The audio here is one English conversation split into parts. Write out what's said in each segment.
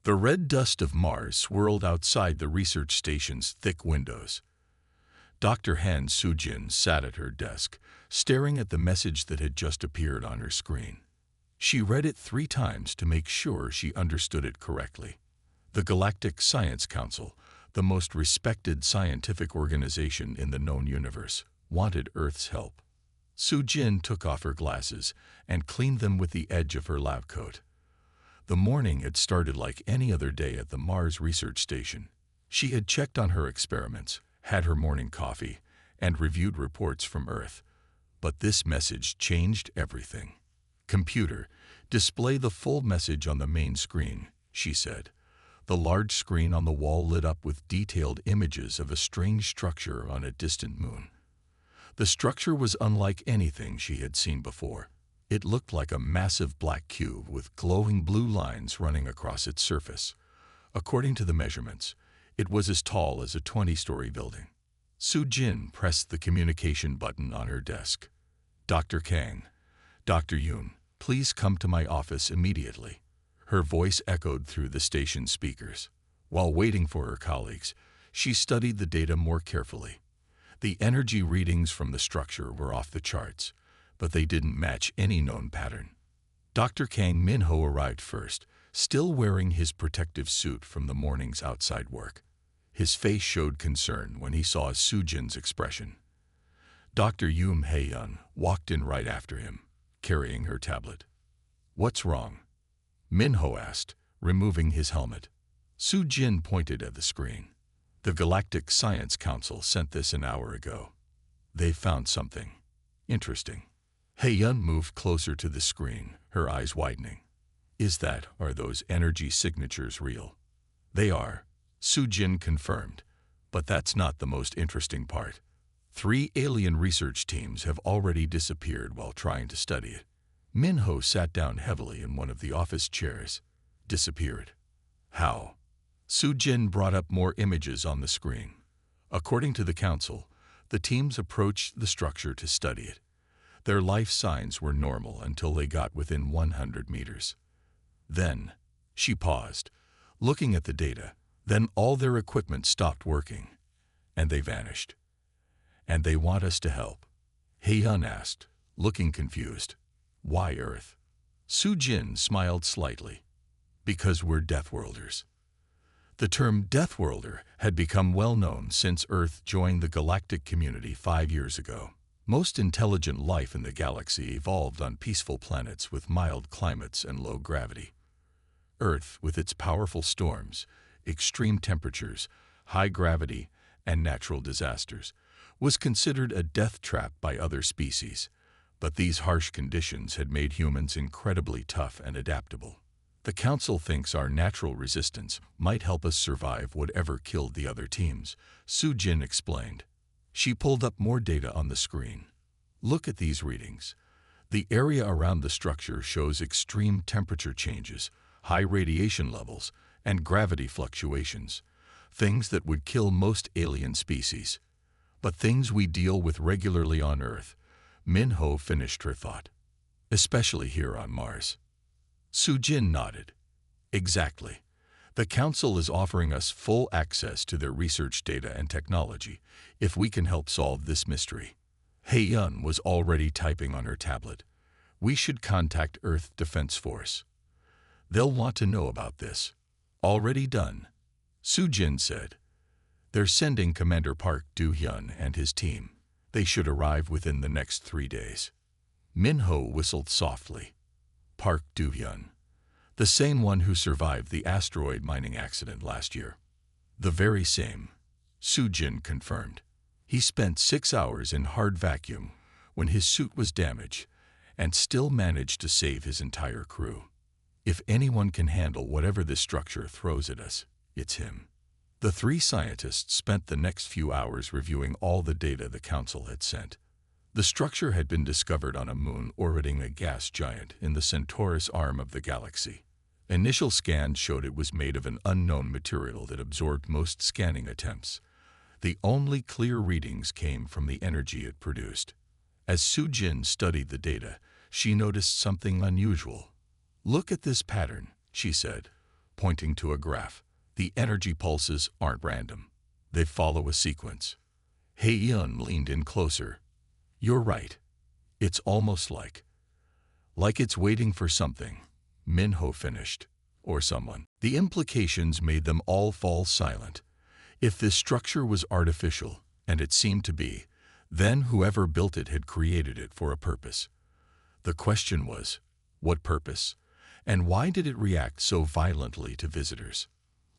The red dust of Mars swirled outside the research station's thick windows. Dr. Han Soo-jin sat at her desk, staring at the message that had just appeared on her screen. She read it 3 times to make sure she understood it correctly. The Galactic Science Council, the most respected scientific organization in the known universe, wanted Earth's help. Soo-jin took off her glasses and cleaned them with the edge of her lab coat. The morning had started like any other day at the Mars research station. She had checked on her experiments, had her morning coffee, and reviewed reports from Earth. But this message changed everything. "Computer, display the full message on the main screen," she said. The large screen on the wall lit up with detailed images of a strange structure on a distant moon. The structure was unlike anything she had seen before. It looked like a massive black cube with glowing blue lines running across its surface. According to the measurements, it was as tall as a 20-story building. Soo-jin pressed the communication button on her desk. "Dr. Kang, Dr. Yoon, please come to my office immediately." Her voice echoed through the station speakers. While waiting for her colleagues, she studied the data more carefully. The energy readings from the structure were off the charts, but they didn't match any known pattern. Dr. Kang Min-ho arrived first, still wearing his protective suit from the morning's outside work. His face showed concern when he saw Soo-jin's expression. Dr. Yoon Hae-yeon walked in right after him, carrying her tablet. "What's wrong?" Min-ho asked, removing his helmet. Soo-jin pointed at the screen. "The Galactic Science Council sent this an hour ago. They found something interesting." Hae-yeon moved closer to the screen, her eyes widening. Are those energy signatures real?" "They are," Soo-jin confirmed, "but that's not the most interesting part. 3 alien research teams have already disappeared while trying to study it." Min-ho sat down heavily in one of the office chairs. "Disappeared? How?" Soo-jin brought up more images on the screen. According to the council, the teams approached the structure to study it. Their life signs were normal until they got within 100 meters. Then, she paused, looking at the data. Then all their equipment stopped working, and they vanished. "And they want us to help?" Hae-yeon asked, looking confused. "Why Earth?" Soo-jin smiled slightly. "Because we're Deathworlders." The term Deathworlder had become well known since Earth joined the galactic community 5 years ago. Most intelligent life in the galaxy evolved on peaceful planets with mild climates and low gravity. Earth, with its powerful storms, extreme temperatures, high gravity, and natural disasters, was considered a death trap by other species. But these harsh conditions had made humans incredibly tough and adaptable. The Council thinks our natural resistance might help us survive whatever killed the other teams, Soo-jin explained. She pulled up more data on the screen. "Look at these readings. The area around the structure shows extreme temperature changes, high radiation levels, and gravity fluctuations, things that would kill most alien species. But things we deal with regularly on Earth." Min-ho finished her thought. "Especially here on Mars." Soo-jin nodded. "Exactly. The Council is offering us full access to their research data and technology if we can help solve this mystery." Hae-yeon was already typing on her tablet. "We should contact Earth Defense Force. They'll want to know about this." "Already done," Soo-jin said. "They're sending Commander Park Do-hyun and his team. They should arrive within the next 3 days." Min-ho whistled softly. "Park Do-hyun, the same one who survived the asteroid mining accident last year." "The very same," Soo-jin confirmed. "He spent 6 hours in hard vacuum when his suit was damaged and still managed to save his entire crew. If anyone can handle whatever this structure throws at us, it's him." The 3 scientists spent the next few hours reviewing all the data the Council had sent. The structure had been discovered on a moon orbiting a gas giant in the Centaurus arm of the galaxy. Initial scans showed it was made of an unknown material that absorbed most scanning attempts. The only clear readings came from the energy it produced. As Soo-jin studied the data, she noticed something unusual. "Look at this pattern," she said. pointing to a graph. "The energy pulses aren't random. They follow a sequence." Hei-yun leaned in closer. "You're right. It's almost like it's waiting for something," Minho finished. "Or someone." The implications made them all fall silent. If this structure was artificial, and it seemed to be, then whoever built it had created it for a purpose. The question was, what purpose? And why did it react so violently to visitors?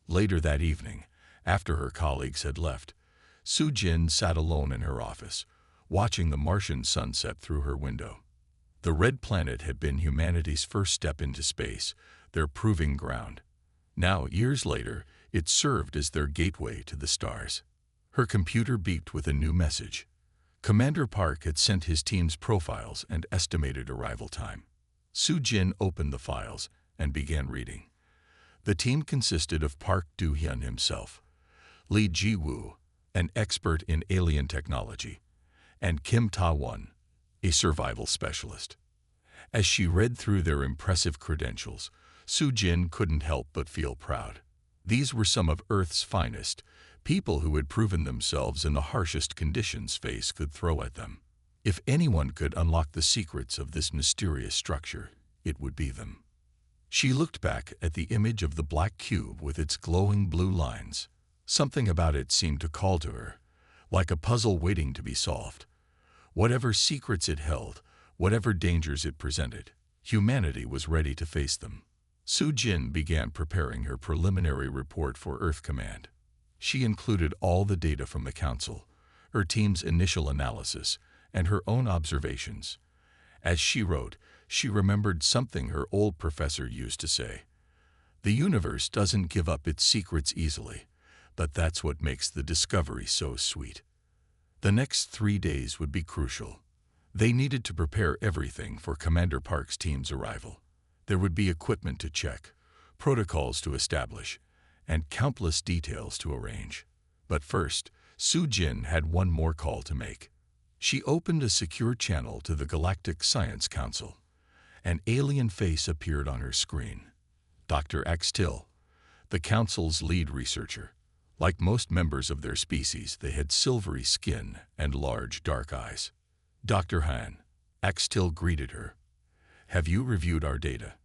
Later that evening, after her colleagues had left, Su-jin sat alone in her office, watching the Martian sunset through her window. The red planet had been humanity's first step into space, their proving ground. Now, years later, it served as their gateway to the stars. Her computer beeped with a new message. Commander Park had sent his team's profiles and estimated arrival time. Su-jin opened the files and began reading. The team consisted of Park Do-hyun himself, Lee Ji-woo, an expert in alien technology, and Kim Ta-won, a survival specialist. As she read through their impressive credentials, Su-jin couldn't help but feel proud. These were some of Earth's finest, people who had proven themselves in the harshest conditions space could throw at them. If anyone could unlock the secrets of this mysterious structure, it would be them. She looked back at the image of the black cube with its glowing blue lines. Something about it seemed to call to her, like a puzzle waiting to be solved. Whatever secrets it held, whatever dangers it presented, humanity was ready to face them. Su-jin began preparing her preliminary report for Earth Command. She included all the data from the Council, her team's initial analysis, and her own observations. As she wrote, she remembered something her old professor used to say. "The universe doesn't give up its secrets easily, but that's what makes the discovery so sweet." The next 3 days would be crucial. They needed to prepare everything for Commander Park's team's arrival. There would be equipment to check, protocols to establish, and countless details to arrange. But first, Su-jin had one more call to make. She opened a secure channel to the Galactic Science Council. An alien face appeared on her screen. Dr. Axtil, the Council's lead researcher. Like most members of their species, they had silvery skin and large, dark eyes. "Dr. Han," Axtil greeted her. "Have you reviewed our data?"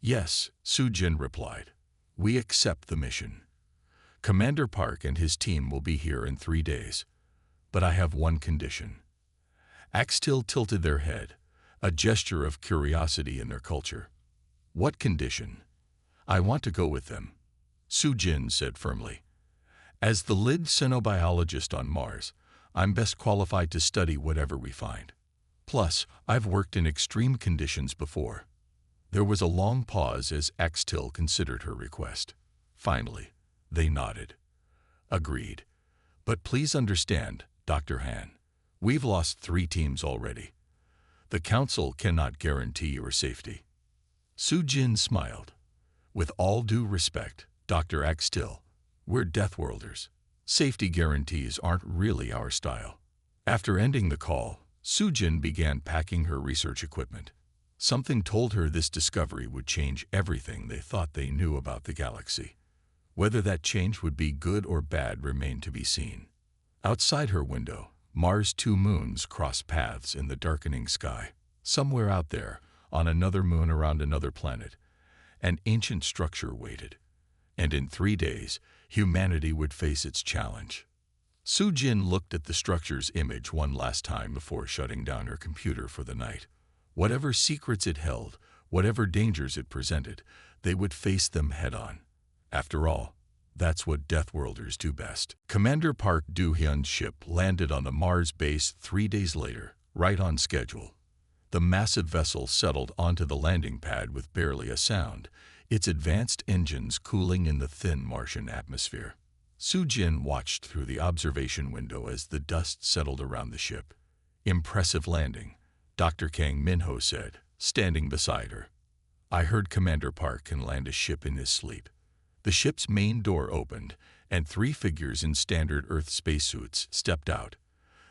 "Yes," Su-jin replied. "We accept the mission. Commander Park and his team will be here in 3 days. But I have one condition." Axtil tilted their head, a gesture of curiosity in their culture. "What condition?" "I want to go with them," Su-jin said firmly. "As the lead xenobiologist on Mars, I'm best qualified to study whatever we find. Plus, I've worked in extreme conditions before." There was a long pause as Axtil considered her request. Finally, they nodded. "Agreed. But please understand, Dr. Han, we've lost 3 teams already. The Council cannot guarantee your safety." Su-jin smiled. "With all due respect, Dr. Axtil, we're Deathworlders. Safety guarantees aren't really our style." After ending the call, Su-jin began packing her research equipment. Something told her this discovery would change everything they thought they knew about the galaxy. Whether that change would be good or bad remained to be seen. Outside her window, Mars' 2 moons crossed paths in the darkening sky. Somewhere out there, on another moon around another planet, an ancient structure waited. And in 3 days, humanity would face its challenge. Su-jin looked at the structure's image one last time before shutting down her computer for the night. Whatever secrets it held, whatever dangers it presented, they would face them head-on. After all, that's what Deathworlders do best. Commander Park Do-hyun's ship landed on the Mars base 3 days later, right on schedule. The massive vessel settled onto the landing pad with barely a sound, its advanced engines cooling in the thin Martian atmosphere. Su-jin watched through the observation window as the dust settled around the ship. "Impressive landing," Dr. Kang Minho said, standing beside her. "I heard Commander Park can land a ship in his sleep." The ship's main door opened, and 3 figures in standard Earth spacesuits stepped out.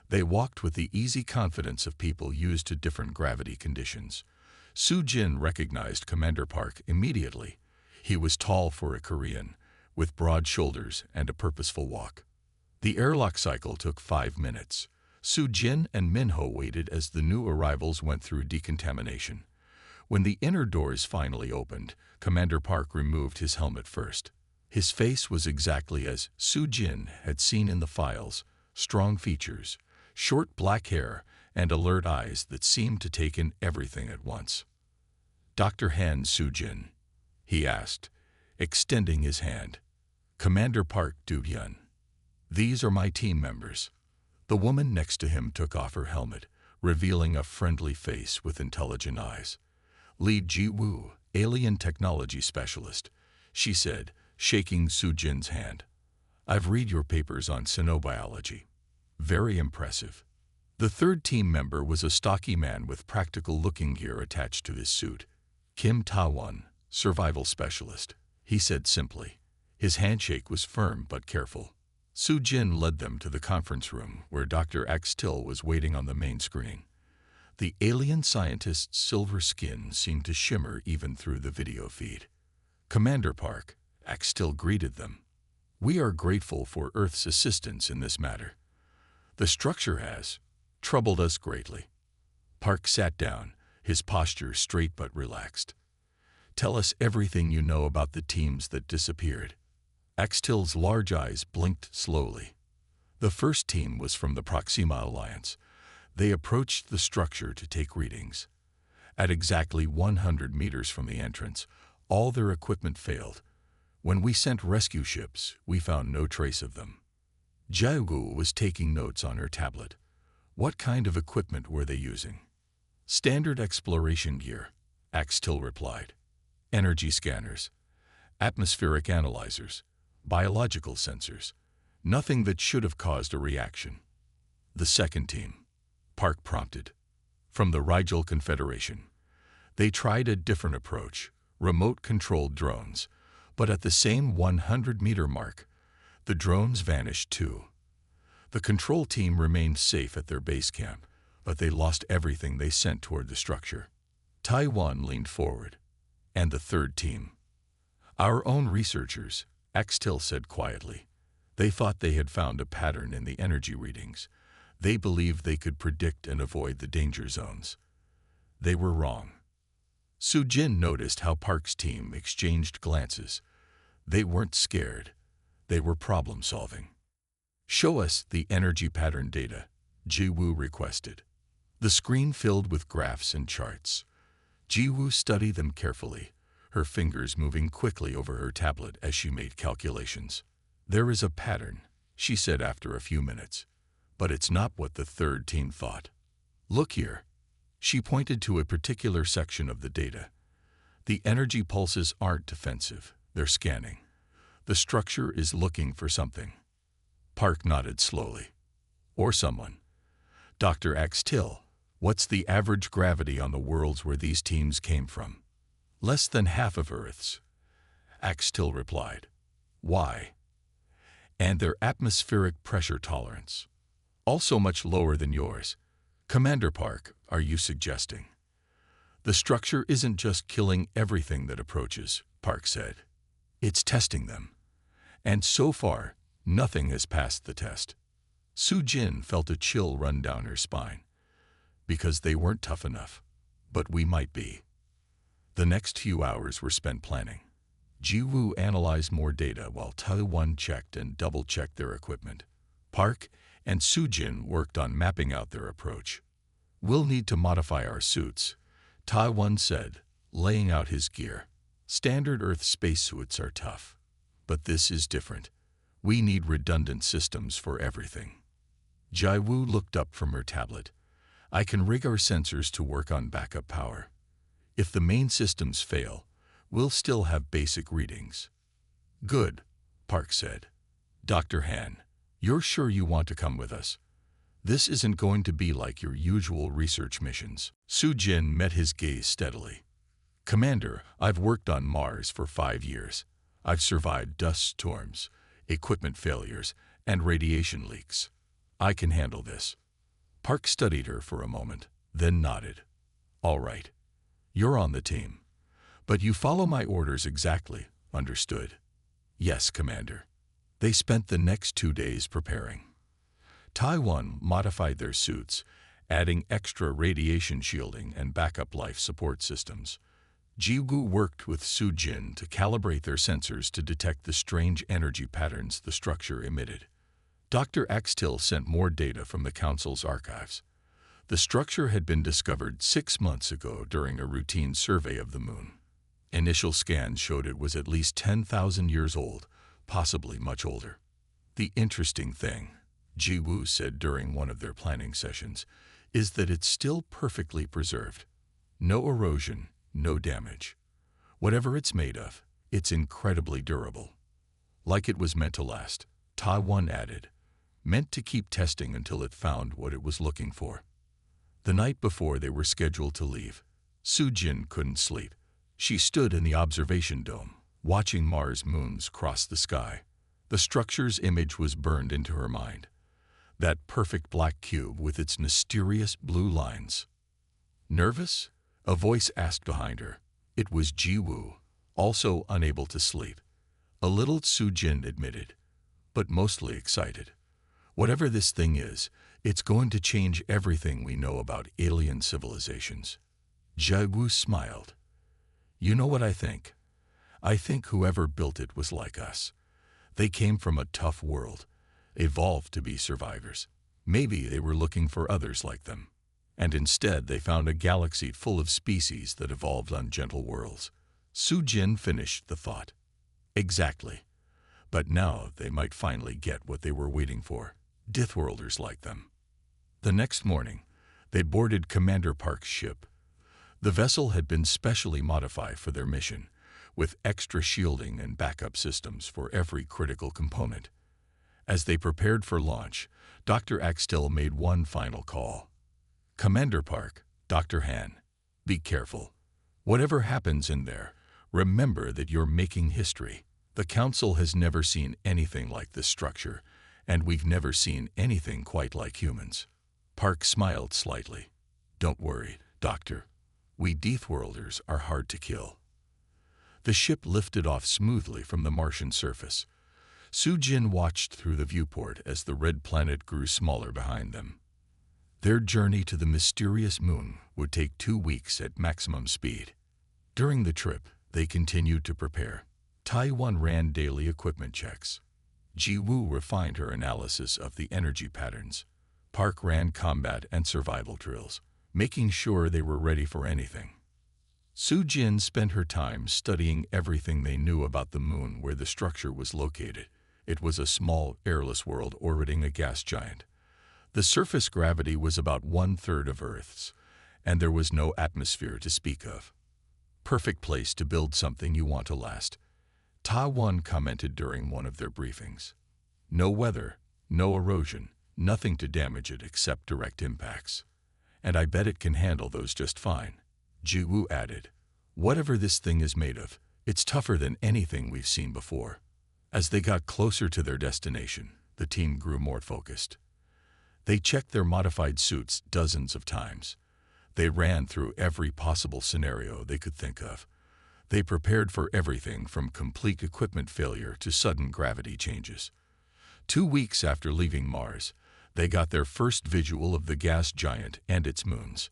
They walked with the easy confidence of people used to different gravity conditions. Su-jin recognized Commander Park immediately. He was tall for a Korean, with broad shoulders and a purposeful walk. The airlock cycle took 5 minutes. Soo-jin and Min-ho waited as the new arrivals went through decontamination. When the inner doors finally opened, Commander Park removed his helmet first. His face was exactly as Soo-jin had seen in the files: strong features, short black hair, and alert eyes that seemed to take in everything at once. "Dr. Han Soo-jin," he asked, extending his hand. "Commander Park Do-hyun. These are my team members." The woman next to him took off her helmet, revealing a friendly face with intelligent eyes. "Lee Ji-woo, alien technology specialist," she said, shaking Soo-jin's hand. "I've read your papers on xenobiology. Very impressive." The third team member was a stocky man with practical-looking gear attached to his suit. "Kim Ta-won, survival specialist," he said simply. His handshake was firm but careful. Soo-jin led them to the conference room where Dr. Axtil was waiting on the main screen. The alien scientist's silver skin seemed to shimmer even through the video feed. "Commander Park," Axtil greeted them. "We are grateful for Earth's assistance in this matter. The structure has troubled us greatly." Park sat down, his posture straight but relaxed. "Tell us everything you know about the teams that disappeared." Axtil's large eyes blinked slowly. The first team was from the Proxima Alliance. They approached the structure to take readings. At exactly 100 meters from the entrance, all their equipment failed. When we sent rescue ships, we found no trace of them. Jae-woo was taking notes on her tablet. "What kind of equipment were they using?" "Standard exploration gear," Axtil replied. "Energy scanners, atmospheric analyzers, biological sensors. Nothing that should have caused a reaction." "The second team," Park prompted. "From the Rigel Confederation. They tried a different approach, remote-controlled drones, but at the same 100-meter mark, the drones vanished too. The control team remained safe at their base camp, but they lost everything they sent toward the structure." Taiwan leaned forward. "And the third team?" "Our own researchers," Axtil said quietly. "They thought they had found a pattern in the energy readings. They believed they could predict and avoid the danger zones. They were wrong." Soo-jin noticed how Park's team exchanged glances. They weren't scared. They were problem-solving. "Show us the energy pattern data," Ji-woo requested. The screen filled with graphs and charts. Ji-woo studied them carefully, her fingers moving quickly over her tablet as she made calculations. "There is a pattern," she said after a few minutes, "but it's not what the third team thought. Look here." She pointed to a particular section of the data. "The energy pulses aren't defensive, they're scanning. The structure is looking for something." Park nodded slowly. "Or someone." "Dr. Axtil, what's the average gravity on the worlds where these teams came from?" "Less than half of Earth's," Axtil replied. "Why?" "And their atmospheric pressure tolerance. Also much lower than yours." "Commander Park, are you suggesting?" "The structure isn't just killing everything that approaches," Park said. "It's testing them. And so far, nothing has passed the test." Soo-jin felt a chill run down her spine. "Because they weren't tough enough. But we might be." The next few hours were spent planning. Ji-woo analyzed more data while Taiwan checked and double-checked their equipment. Park and Soo-jin worked on mapping out their approach. "We'll need to modify our suits," Taiwan said, laying out his gear. "Standard Earth spacesuits are tough. But this is different. We need redundant systems for everything." Jae-woo looked up from her tablet. "I can rig our sensors to work on backup power. If the main systems fail, we'll still have basic readings." "Good," Park said. "Dr. Han, you're sure you want to come with us? This isn't going to be like your usual research missions." Soo-jin met his gaze steadily. "Commander, I've worked on Mars for 5 years. I've survived dust storms, equipment failures, and radiation leaks. I can handle this." Park studied her for a moment, then nodded. "All right. You're on the team. But you follow my orders exactly, understood? Yes, Commander. They spent the next 2 days preparing. Taiwan modified their suits, adding extra radiation shielding and backup life support systems. Jiwu worked with Sujin to calibrate their sensors to detect the strange energy patterns the structure emitted. Dr. Axtil sent more data from the Council's archives. The structure had been discovered 6 months ago during a routine survey of the moon. Initial scans showed it was at least 10,000 years old, possibly much older. The interesting thing, Jiwu said during one of their planning sessions, is that it's still perfectly preserved. No erosion, no damage. Whatever it's made of, it's incredibly durable. Like it was meant to last, Taiwan added, meant to keep testing until it found what it was looking for. The night before they were scheduled to leave, Sujin couldn't sleep. She stood in the observation dome, watching Mars moons cross the sky. The structure's image was burned into her mind. That perfect black cube with its mysterious blue lines. Nervous? A voice asked behind her. It was Jiwu, also unable to sleep. A little, Sujin admitted, but mostly excited. Whatever this thing is, it's going to change everything we know about alien civilizations. Jiwu smiled. You know what I think? I think whoever built it was like us. They came from a tough world, evolved to be survivors. Maybe they were looking for others like them. And instead they found a galaxy full of species that evolved on gentle worlds. Sujin finished the thought. Exactly. But now they might finally get what they were waiting for. Deathworlders like them. The next morning, they boarded Commander Park's ship. The vessel had been specially modified for their mission, with extra shielding and backup systems for every critical component. As they prepared for launch, Dr. Axtil made one final call. Commander Park, Dr. Han, be careful. Whatever happens in there, remember that you're making history. The Council has never seen anything like this structure, and we've never seen anything quite like humans. Park smiled slightly. Don't worry, Doctor. We Deathworlders are hard to kill. The ship lifted off smoothly from the Martian surface. Sujin watched through the viewport as the red planet grew smaller behind them. Their journey to the mysterious moon would take 2 weeks at maximum speed. During the trip, they continued to prepare. Taiwan ran daily equipment checks. Jiwu refined her analysis of the energy patterns. Park ran combat and survival drills, making sure they were ready for anything. Sujin spent her time studying everything they knew about the moon where the structure was located. It was a small, airless world orbiting a gas giant. The surface gravity was about 1/3 of Earth's, and there was no atmosphere to speak of. Perfect place to build something you want to last. Taiwan commented during one of their briefings. No weather, no erosion, nothing to damage it except direct impacts. And I bet it can handle those just fine. Jiwu added, whatever this thing is made of, it's tougher than anything we've seen before. As they got closer to their destination, the team grew more focused. They checked their modified suits dozens of times. They ran through every possible scenario they could think of. They prepared for everything from complete equipment failure to sudden gravity changes. 2 weeks after leaving Mars, they got their first visual of the gas giant and its moons.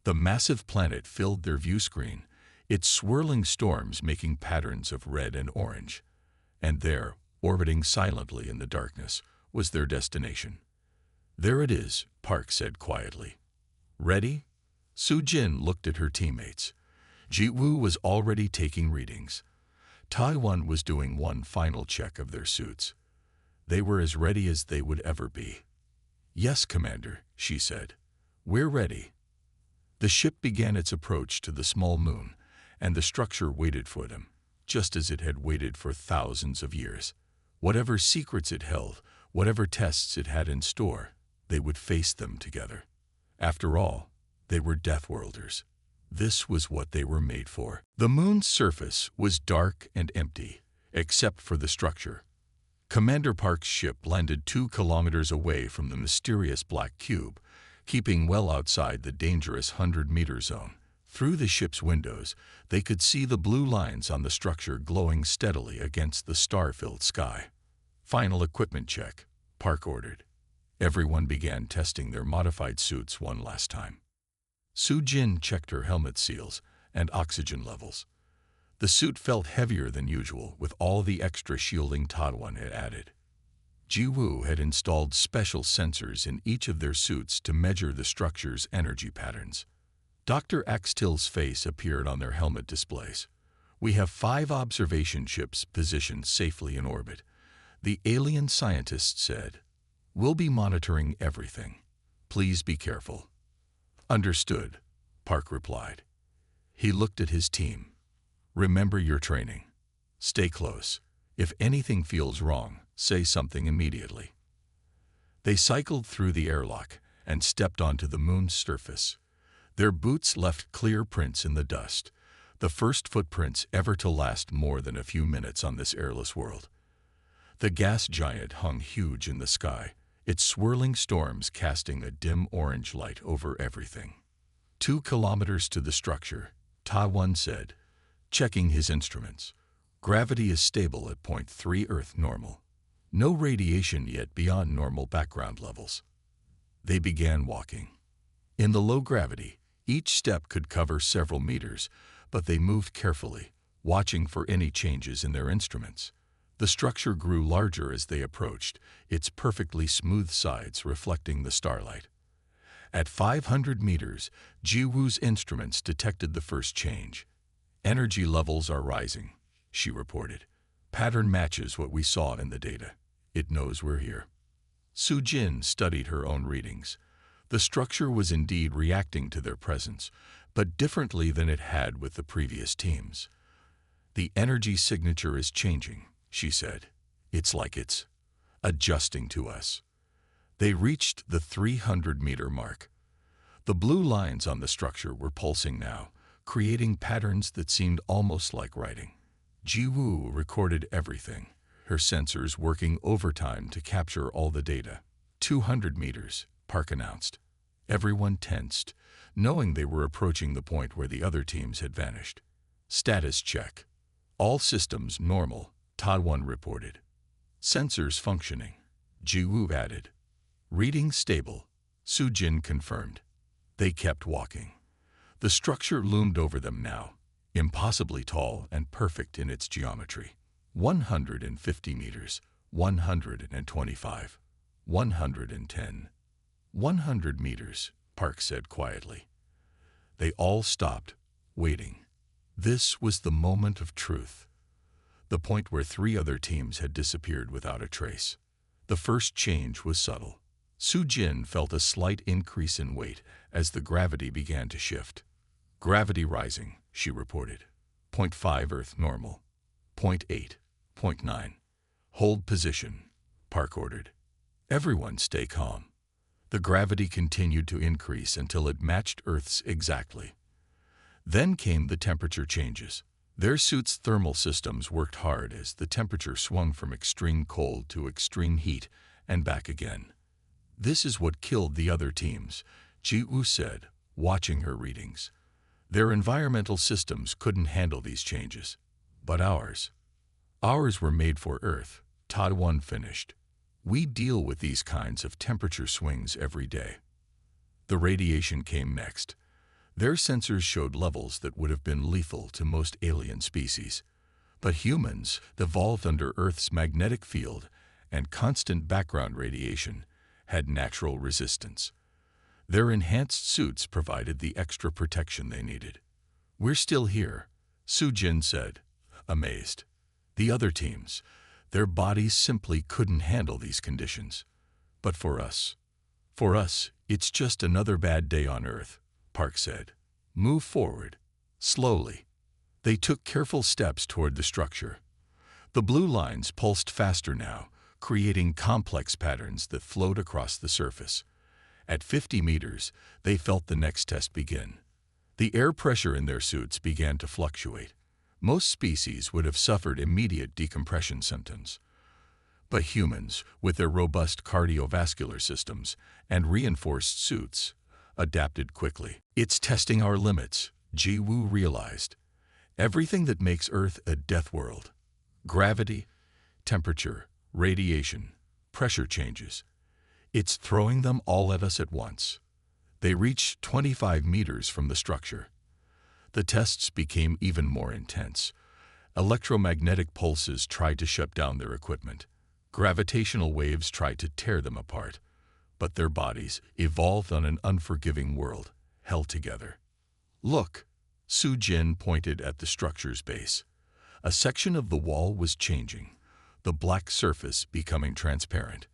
The massive planet filled their view screen, its swirling storms making patterns of red and orange. And there, orbiting silently in the darkness, was their destination. There it is, Park said quietly. Ready? Sujin looked at her teammates. Jiwu was already taking readings. Taiwan was doing one final check of their suits. They were as ready as they would ever be. Yes, Commander, she said. We're ready. The ship began its approach to the small moon, and the structure waited for them, just as it had waited for thousands of years. Whatever secrets it held, whatever tests it had in store, they would face them together. After all, they were Deathworlders. This was what they were made for. The moon's surface was dark and empty, except for the structure. Commander Park's ship landed 2 kilometers away from the mysterious black cube, keeping well outside the dangerous 100-meter zone. Through the ship's windows, they could see the blue lines on the structure glowing steadily against the star-filled sky. "Final equipment check," Park ordered. Everyone began testing their modified suits one last time. Su-Jin checked her helmet seals and oxygen levels. The suit felt heavier than usual with all the extra shielding Tadwan had added. Ji-Woo had installed special sensors in each of their suits to measure the structure's energy patterns. Dr. Axtil's face appeared on their helmet displays. "We have 5 observation ships positioned safely in orbit," the alien scientist said. "We'll be monitoring everything. Please be careful." "Understood," Park replied. He looked at his team. "Remember your training. Stay close. If anything feels wrong, say something immediately." They cycled through the airlock and stepped onto the moon's surface. Their boots left clear prints in the dust, the first footprints ever to last more than a few minutes on this airless world. The gas giant hung huge in the sky, its swirling storms casting a dim orange light over everything. 2 kilometers to the structure, Ta-Won said, checking his instruments. "Gravity is stable at 0.3 Earth normal. No radiation yet beyond normal background levels." They began walking. In the low gravity, each step could cover several meters, but they moved carefully, watching for any changes in their instruments. The structure grew larger as they approached, its perfectly smooth sides reflecting the starlight. At 500 meters, Ji-Woo's instruments detected the first change. "Energy levels are rising," she reported. "Pattern matches what we saw in the data. It knows we're here." Su-Jin studied her own readings. The structure was indeed reacting to their presence, but differently than it had with the previous teams. "The energy signature is changing," she said. "It's like it's adjusting to us." They reached the 300-meter mark. The blue lines on the structure were pulsing now, creating patterns that seemed almost like writing. Ji-Woo recorded everything, her sensors working overtime to capture all the data. 200 meters, Park announced. Everyone tensed, knowing they were approaching the point where the other teams had vanished. "Status check. All systems normal," Ta-Won reported. "Sensors functioning," Ji-Woo added. "Reading stable," Su-Jin confirmed. They kept walking. The structure loomed over them now, impossibly tall and perfect in its geometry. 150 meters, 125, 110. 100 meters, Park said quietly. They all stopped, waiting. This was the moment of truth. The point where 3 other teams had disappeared without a trace. The first change was subtle. Su-Jin felt a slight increase in weight as the gravity began to shift. "Gravity rising," she reported. 0.5 Earth normal. 0.8, 0.9. "Hold position," Park ordered. "Everyone stay calm." The gravity continued to increase until it matched Earth's exactly. Then came the temperature changes. Their suits' thermal systems worked hard as the temperature swung from extreme cold to extreme heat and back again. "This is what killed the other teams," Ji-Woo said, watching her readings. "Their environmental systems couldn't handle these changes. But ours were made for Earth," Ta-Won finished. "We deal with these kinds of temperature swings every day." The radiation came next. Their sensors showed levels that would have been lethal to most alien species. But humans, evolved under Earth's magnetic field and constant background radiation, had natural resistance. Their enhanced suits provided the extra protection they needed. "We're still here," Su-Jin said, amazed. The other teams, their bodies simply couldn't handle these conditions. "But for us, it's just another bad day on Earth," Park said. "Move forward, slowly." They took careful steps toward the structure. The blue lines pulsed faster now, creating complex patterns that flowed across the surface. At 50 meters, they felt the next test begin. The air pressure in their suits began to fluctuate. Most species would have suffered immediate decompression symptoms. But humans, with their robust cardiovascular systems and reinforced suits, adapted quickly. "It's testing our limits," Ji-woo realized. Everything that makes Earth a death world. Gravity, temperature, radiation, pressure changes. It's throwing them all at us at once. They reached 25 meters from the structure. The tests became even more intense. Electromagnetic pulses tried to shut down their equipment. Gravitational waves tried to tear them apart. But their bodies evolved on an unforgiving world, held together. Look, Soo-jin pointed at the structure's base. A section of the wall was changing, the black surface becoming transparent.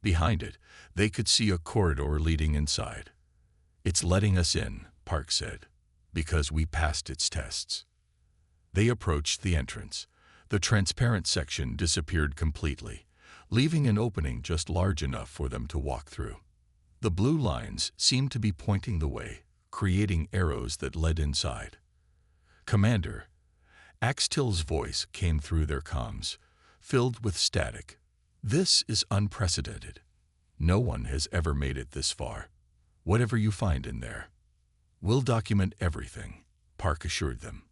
Behind it, they could see a corridor leading inside. It's letting us in, Park said, because we passed its tests. They approached the entrance. The transparent section disappeared completely, leaving an opening just large enough for them to walk through. The blue lines seemed to be pointing the way, creating arrows that led inside. Commander, Axtil's voice came through their comms, filled with static. This is unprecedented. No one has ever made it this far. Whatever you find in there, we'll document everything, Park assured them.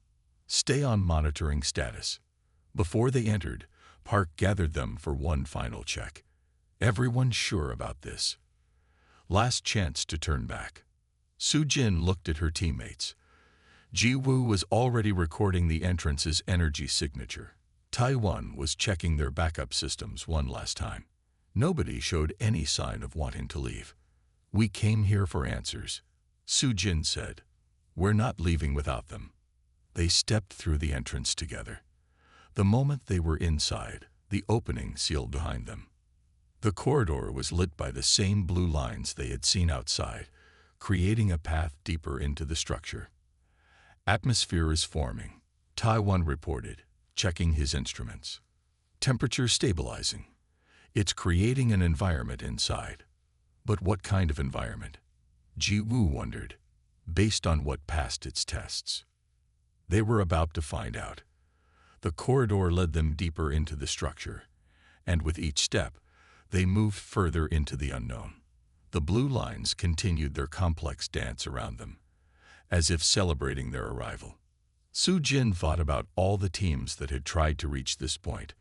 Stay on monitoring status. Before they entered, Park gathered them for one final check. Everyone's sure about this. Last chance to turn back. Soo-jin looked at her teammates. Ji-woo was already recording the entrance's energy signature. Taiwan was checking their backup systems one last time. Nobody showed any sign of wanting to leave. We came here for answers, Soo-jin said. We're not leaving without them. They stepped through the entrance together. The moment they were inside, the opening sealed behind them. The corridor was lit by the same blue lines they had seen outside, creating a path deeper into the structure. Atmosphere is forming, Taiwan reported, checking his instruments. Temperature stabilizing. It's creating an environment inside. But what kind of environment? Ji-woo wondered, based on what passed its tests. They were about to find out. The corridor led them deeper into the structure, and with each step, they moved further into the unknown. The blue lines continued their complex dance around them, as if celebrating their arrival. Soo-jin thought about all the teams that had tried to reach this point.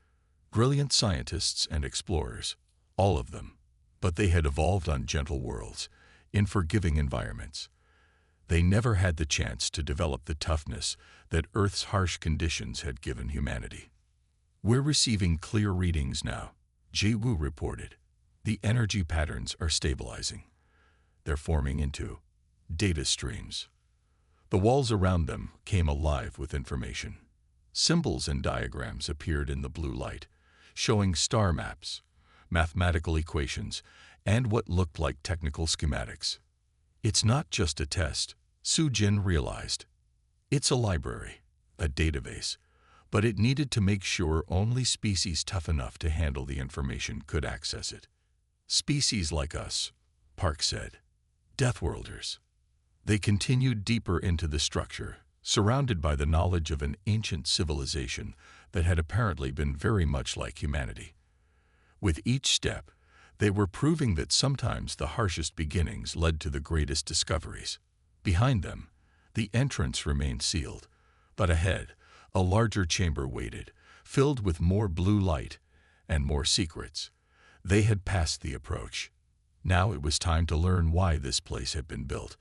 Brilliant scientists and explorers, all of them. But they had evolved on gentle worlds, in forgiving environments. They never had the chance to develop the toughness that Earth's harsh conditions had given humanity. We're receiving clear readings now, Ji-woo reported. The energy patterns are stabilizing. They're forming into data streams. The walls around them came alive with information. Symbols and diagrams appeared in the blue light, showing star maps, mathematical equations, and what looked like technical schematics. It's not just a test, Soo-jin realized. It's a library, a database, but it needed to make sure only species tough enough to handle the information could access it. Species like us, Park said. Deathworlders. They continued deeper into the structure, surrounded by the knowledge of an ancient civilization that had apparently been very much like humanity. With each step, they were proving that sometimes the harshest beginnings led to the greatest discoveries. Behind them, the entrance remained sealed, but ahead, a larger chamber waited, filled with more blue light and more secrets. They had passed the approach. Now it was time to learn why this place had been built,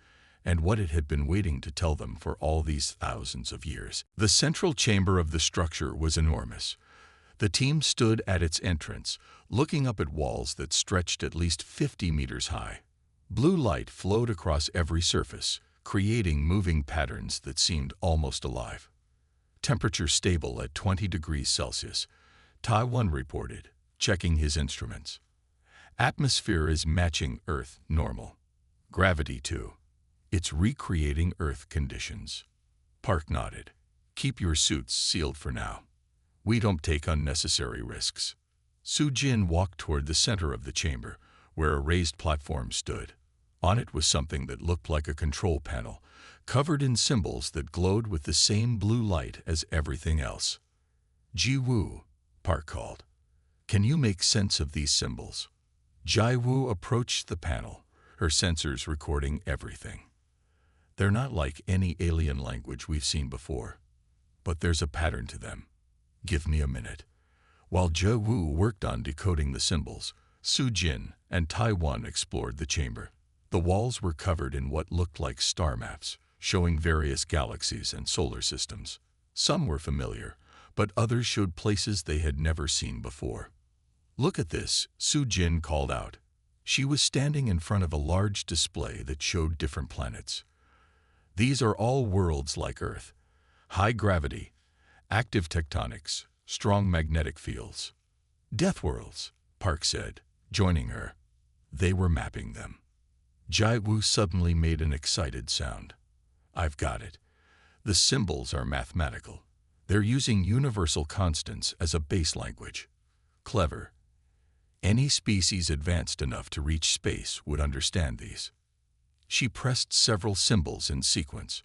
and what it had been waiting to tell them for all these thousands of years. The central chamber of the structure was enormous. The team stood at its entrance, looking up at walls that stretched at least 50 meters high. Blue light flowed across every surface, creating moving patterns that seemed almost alive. Temperature stable at 20 degrees Celsius, Taiwan reported, checking his instruments. Atmosphere is matching Earth normal. Gravity too. It's recreating Earth conditions. Park nodded. Keep your suits sealed for now. We don't take unnecessary risks. Soo-jin walked toward the center of the chamber, where a raised platform stood. On it was something that looked like a control panel, covered in symbols that glowed with the same blue light as everything else. Ji-woo, Park called. Can you make sense of these symbols? Ji-woo approached the panel, her sensors recording everything. They're not like any alien language we've seen before, but there's a pattern to them. Give me a minute. While Zhe Wu worked on decoding the symbols, Su Jin and Taiwan explored the chamber. The walls were covered in what looked like star maps, showing various galaxies and solar systems. Some were familiar, but others showed places they had never seen before. "Look at this," Su Jin called out. She was standing in front of a large display that showed different planets. "These are all worlds like Earth. High gravity, active tectonics, strong magnetic fields." "Deathworlds," Park said, joining her. They were mapping them. Jai Wu suddenly made an excited sound. "I've got it. The symbols are mathematical. They're using universal constants as a base language. Clever. Any species advanced enough to reach space would understand these." She pressed several symbols in sequence.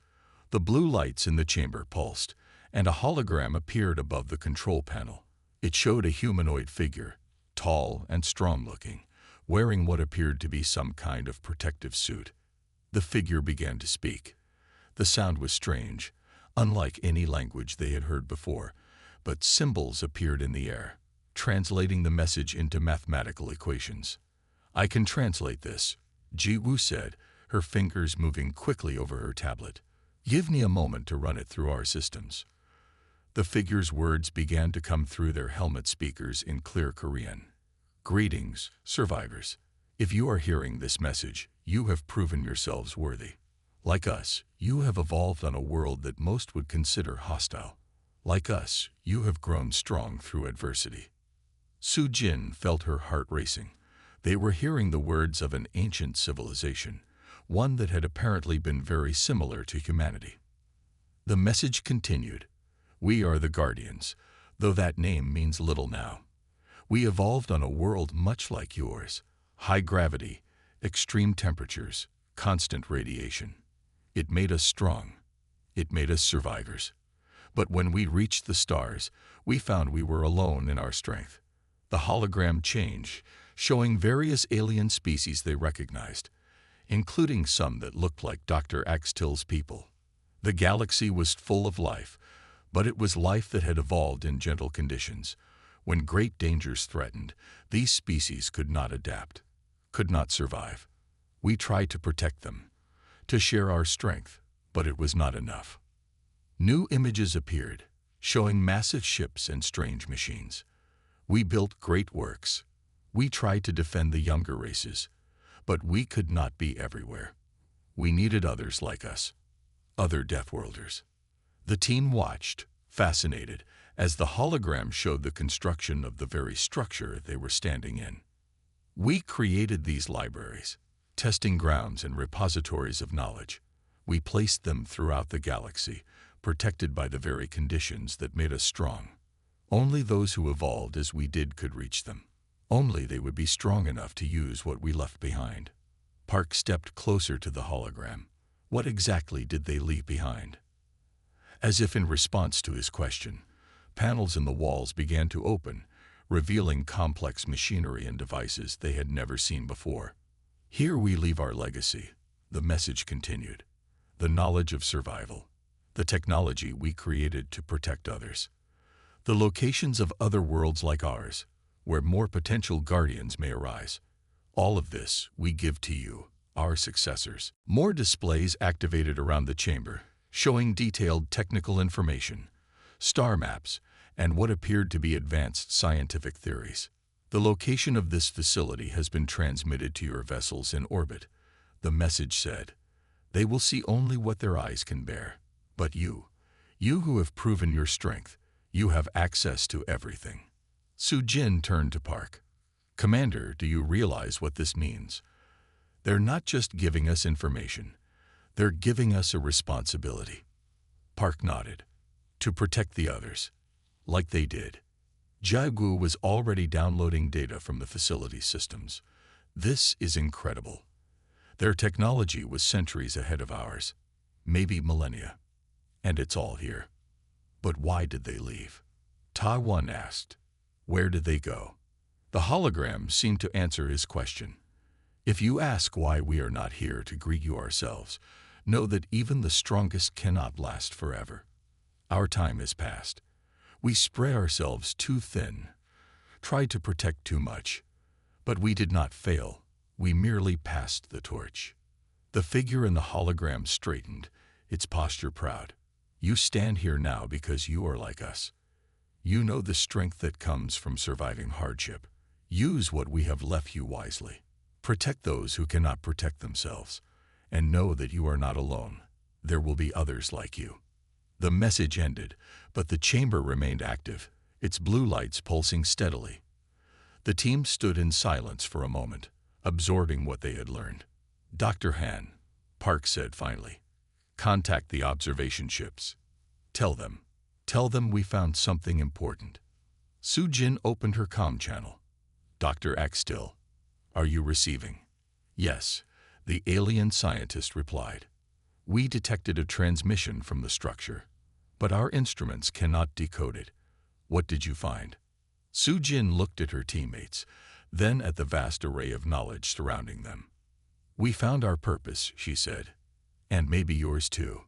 The blue lights in the chamber pulsed, and a hologram appeared above the control panel. It showed a humanoid figure, tall and strong-looking, wearing what appeared to be some kind of protective suit. The figure began to speak. The sound was strange, unlike any language they had heard before, but symbols appeared in the air, translating the message into mathematical equations. "I can translate this," Ji Wu said, her fingers moving quickly over her tablet. "Give me a moment to run it through our systems." The figure's words began to come through their helmet speakers in clear Korean. "Greetings, survivors. If you are hearing this message, you have proven yourselves worthy. Like us, you have evolved on a world that most would consider hostile. Like us, you have grown strong through adversity." Su Jin felt her heart racing. They were hearing the words of an ancient civilization, one that had apparently been very similar to humanity. The message continued. "We are the Guardians, though that name means little now. We evolved on a world much like yours. High gravity, extreme temperatures, constant radiation. It made us strong. It made us survivors. But when we reached the stars, we found we were alone in our strength." The hologram changed, showing various alien species they recognized, including some that looked like Dr. Axtil's people. The galaxy was full of life, but it was life that had evolved in gentle conditions. When great dangers threatened, these species could not adapt, could not survive. We tried to protect them, to share our strength, but it was not enough. New images appeared, showing massive ships and strange machines. "We built great works. We tried to defend the younger races, but we could not be everywhere. We needed others like us, other Deathworlders." The team watched, fascinated, as the hologram showed the construction of the very structure they were standing in. "We created these libraries, testing grounds and repositories of knowledge. We placed them throughout the galaxy, protected by the very conditions that made us strong. Only those who evolved as we did could reach them. Only they would be strong enough to use what we left behind." Park stepped closer to the hologram. What exactly did they leave behind? As if in response to his question, panels in the walls began to open, revealing complex machinery and devices they had never seen before. "Here we leave our legacy," the message continued. "The knowledge of survival, the technology we created to protect others, the locations of other worlds like ours, where more potential guardians may arise. All of this we give to you, our successors." More displays activated around the chamber, showing detailed technical information, star maps, and what appeared to be advanced scientific theories. "The location of this facility has been transmitted to your vessels in orbit," the message said. "They will see only what their eyes can bear. But you who have proven your strength, you have access to everything." Su Jin turned to Park. "Commander, do you realize what this means? They're not just giving us information. They're giving us a responsibility." Park nodded. "To protect the others, like they did." Jiagu was already downloading data from the facility systems. "This is incredible. Their technology was centuries ahead of ours, maybe millennia. And it's all here. But why did they leave?" Taiwan asked. "Where did they go?" The hologram seemed to answer his question. "If you ask why we are not here to greet you ourselves, Know that even the strongest cannot last forever. Our time is past. We spread ourselves too thin, tried to protect too much, but we did not fail. We merely passed the torch. The figure in the hologram straightened, its posture proud. You stand here now because you are like us. You know the strength that comes from surviving hardship. Use what we have left you wisely. Protect those who cannot protect themselves, and know that you are not alone. There will be others like you. The message ended, but the chamber remained active, its blue lights pulsing steadily. The team stood in silence for a moment, absorbing what they had learned. Dr. Han, Park said finally, contact the observation ships. Tell them we found something important. Su-Jin opened her comm channel. Dr. Axtil, are you receiving? Yes, the alien scientist replied. We detected a transmission from the structure, but our instruments cannot decode it. What did you find? Su-Jin looked at her teammates, then at the vast array of knowledge surrounding them. We found our purpose, she said, and maybe yours too.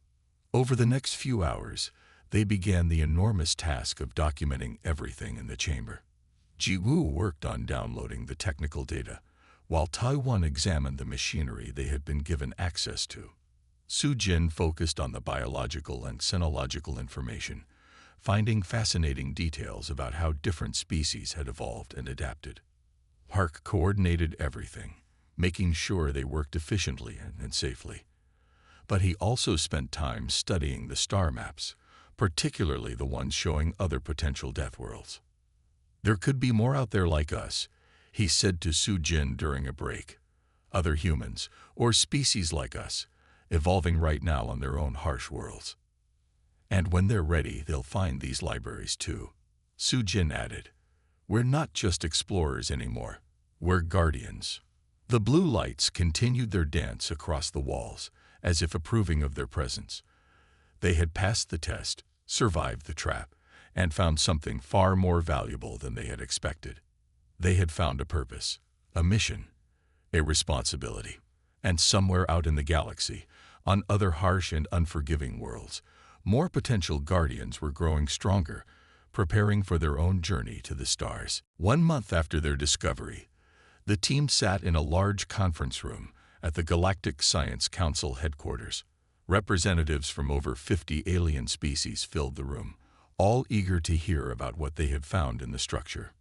Over the next few hours, they began the enormous task of documenting everything in the chamber. Ji-Woo worked on downloading the technical data, while Taiwan examined the machinery they had been given access to. Su-Jin focused on the biological and xenological information, finding fascinating details about how different species had evolved and adapted. Park coordinated everything, making sure they worked efficiently and safely. But he also spent time studying the star maps, particularly the ones showing other potential death worlds. There could be more out there like us, he said to Su-Jin during a break. Other humans, or species like us, evolving right now on their own harsh worlds. And when they're ready, they'll find these libraries too. Su-Jin added, we're not just explorers anymore, we're guardians. The blue lights continued their dance across the walls, as if approving of their presence. They had passed the test, survived the trap, and found something far more valuable than they had expected. They had found a purpose, a mission, a responsibility. And somewhere out in the galaxy, on other harsh and unforgiving worlds, more potential guardians were growing stronger, preparing for their own journey to the stars. 1 month after their discovery, the team sat in a large conference room at the Galactic Science Council headquarters. Representatives from over 50 alien species filled the room, all eager to hear about what they had found in the structure.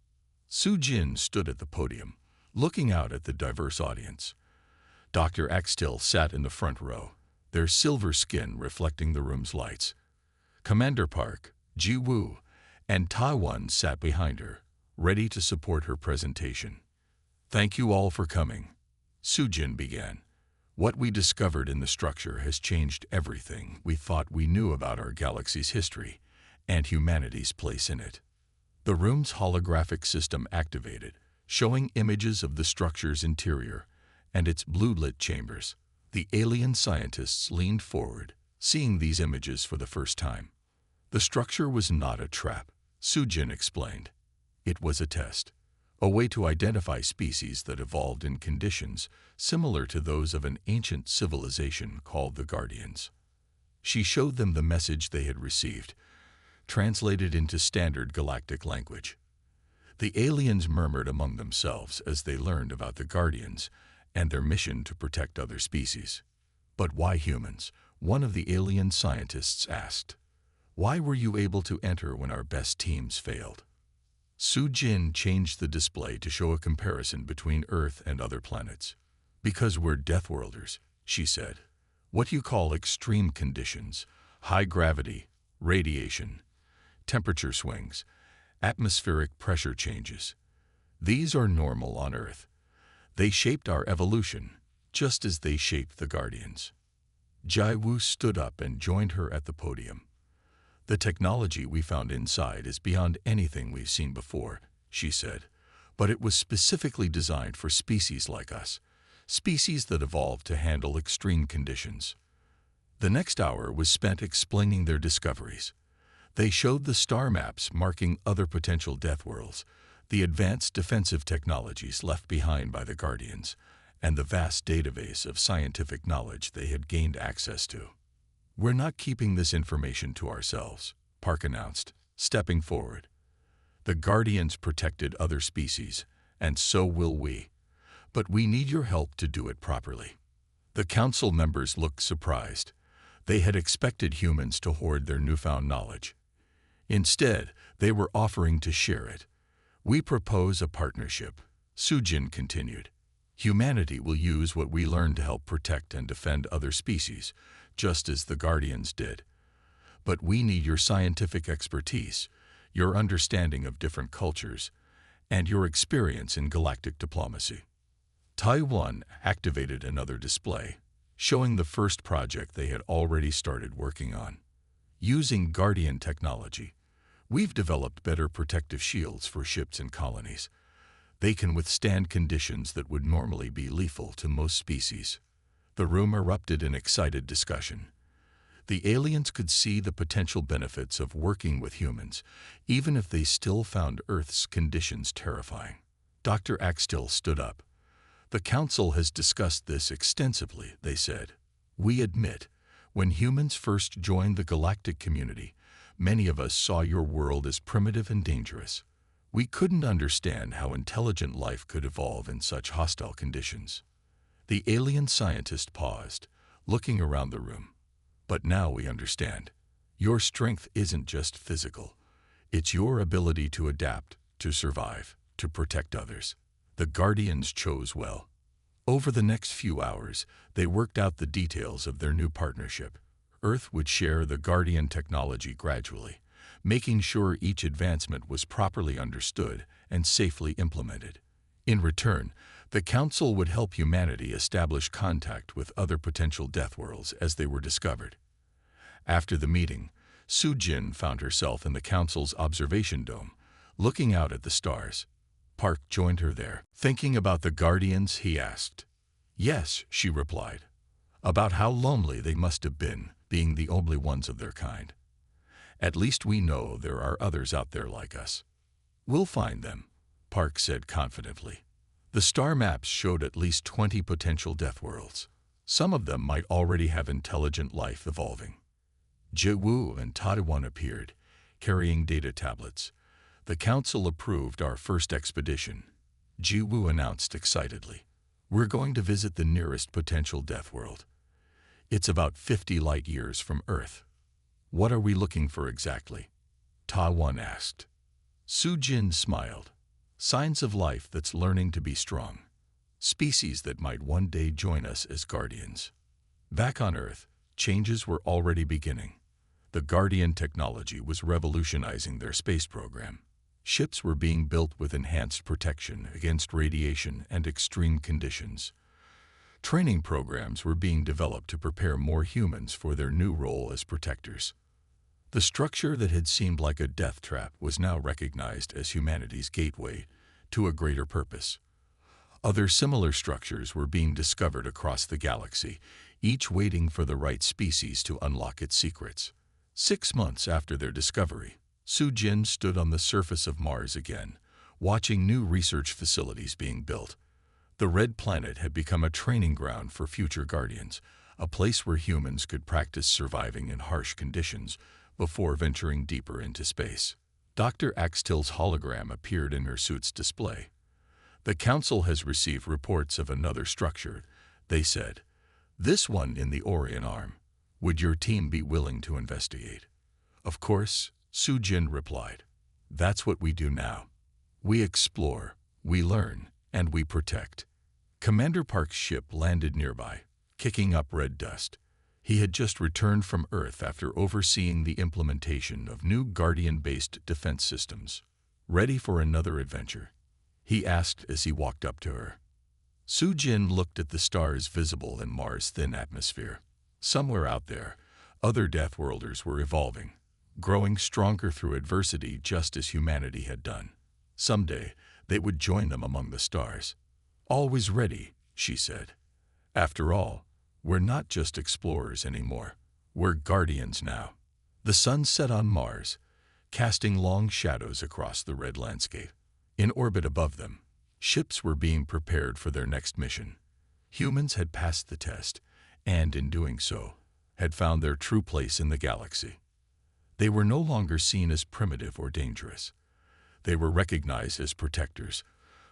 Su-Jin stood at the podium, looking out at the diverse audience. Dr. Axtil sat in the front row, their silver skin reflecting the room's lights. Commander Park, Ji-Woo, and Taiwan sat behind her, ready to support her presentation. Thank you all for coming, Su-Jin began. What we discovered in the structure has changed everything we thought we knew about our galaxy's history and humanity's place in it. The room's holographic system activated, showing images of the structure's interior and its blue-lit chambers. The alien scientists leaned forward, seeing these images for the first time. The structure was not a trap, Su-Jin explained. It was a test, a way to identify species that evolved in conditions similar to those of an ancient civilization called the Guardians. She showed them the message they had received, translated into standard galactic language. The aliens murmured among themselves as they learned about the Guardians and their mission to protect other species. But why humans? One of the alien scientists asked. Why were you able to enter when our best teams failed? Su-Jin changed the display to show a comparison between Earth and other planets. Because we're Deathworlders, she said. What you call extreme conditions, high gravity, radiation, temperature swings, atmospheric pressure changes. These are normal on Earth. They shaped our evolution, just as they shaped the Guardians. Ji-Woo stood up and joined her at the podium. The technology we found inside is beyond anything we've seen before, she said, but it was specifically designed for species like us, species that evolved to handle extreme conditions. The next hour was spent explaining their discoveries. They showed the star maps marking other potential death worlds, the advanced defensive technologies left behind by the Guardians, and the vast database of scientific knowledge they had gained access to. "We're not keeping this information to ourselves," Park announced, stepping forward. "The Guardians protected other species, and so will we. But we need your help to do it properly." The council members looked surprised. They had expected humans to hoard their newfound knowledge. Instead, they were offering to share it. "We propose a partnership," Sujin continued. "Humanity will use what we learn to help protect and defend other species, just as the Guardians did. But we need your scientific expertise, your understanding of different cultures, and your experience in galactic diplomacy." Taiwan activated another display, showing the first project they had already started working on. "Using Guardian technology, we've developed better protective shields for ships and colonies. They can withstand conditions that would normally be lethal to most species." The room erupted in excited discussion. The aliens could see the potential benefits of working with humans, even if they still found Earth's conditions terrifying. Dr. Axtell stood up. "The Council has discussed this extensively," they said. "We admit, when humans first joined the galactic community, many of us saw your world as primitive and dangerous. We couldn't understand how intelligent life could evolve in such hostile conditions." The alien scientist paused, looking around the room. "But now we understand. Your strength isn't just physical. It's your ability to adapt, to survive, to protect others. The Guardians chose well." Over the next few hours, they worked out the details of their new partnership. Earth would share the Guardian technology gradually, making sure each advancement was properly understood and safely implemented. In return, the Council would help humanity establish contact with other potential Deathworlds as they were discovered. After the meeting, Sujin found herself in the Council's observation dome, looking out at the stars. Park joined her there. "Thinking about the Guardians?" he asked. "Yes," she replied. "About how lonely they must have been, being the only ones of their kind. At least we know there are others out there like us." "We'll find them," Park said confidently. The star maps showed at least 20 potential Deathworlds. Some of them might already have intelligent life evolving. Jiwu and Taiwan appeared, carrying data tablets. "The Council approved our first expedition," Jiwu announced excitedly. "We're going to visit the nearest potential Deathworld. It's about 50 light years from Earth." "What are we looking for exactly?" Taiwan asked. Sujin smiled. "Signs of life that's learning to be strong. Species that might one day join us as Guardians." Back on Earth, changes were already beginning. The Guardian technology was revolutionizing their space program. Ships were being built with enhanced protection against radiation and extreme conditions. Training programs were being developed to prepare more humans for their new role as protectors. The structure that had seemed like a death trap was now recognized as humanity's gateway to a greater purpose. Other similar structures were being discovered across the galaxy, each waiting for the right species to unlock its secrets. 6 months after their discovery, Sujin stood on the surface of Mars again, watching new research facilities being built. The Red Planet had become a training ground for future Guardians, a place where humans could practice surviving in harsh conditions before venturing deeper into space. Dr. Axtell's hologram appeared in her suit's display. "The Council has received reports of another structure," they said. "This one in the Orion Arm. Would your team be willing to investigate?" "Of course," Sujin replied. "That's what we do now. We explore, we learn, and we protect." Commander Park's ship landed nearby, kicking up red dust. He had just returned from Earth after overseeing the implementation of new Guardian-based defense systems. "Ready for another adventure?" he asked as he walked up to her. Sujin looked at the stars visible in Mars' thin atmosphere. Somewhere out there, other Deathworlders were evolving, growing stronger through adversity just as humanity had done. Someday, they would join them among the stars. "Always ready," she said. "After all, we're not just explorers anymore. We're Guardians now." The sun set on Mars, casting long shadows across the red landscape. In orbit above them, ships were being prepared for their next mission. Humans had passed the test, and in doing so, had found their true place in the galaxy. They were no longer seen as primitive or dangerous. They were recognized as protectors,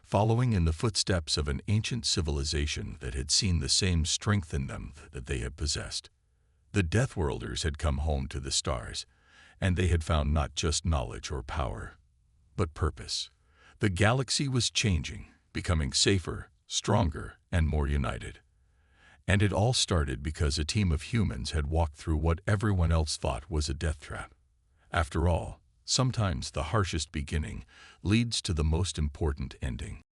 following in the footsteps of an ancient civilization that had seen the same strength in them that they had possessed. The Deathworlders had come home to the stars, and they had found not just knowledge or power, but purpose. The galaxy was changing, becoming safer, stronger, and more united. And it all started because a team of humans had walked through what everyone else thought was a death trap. After all, sometimes the harshest beginning leads to the most important ending.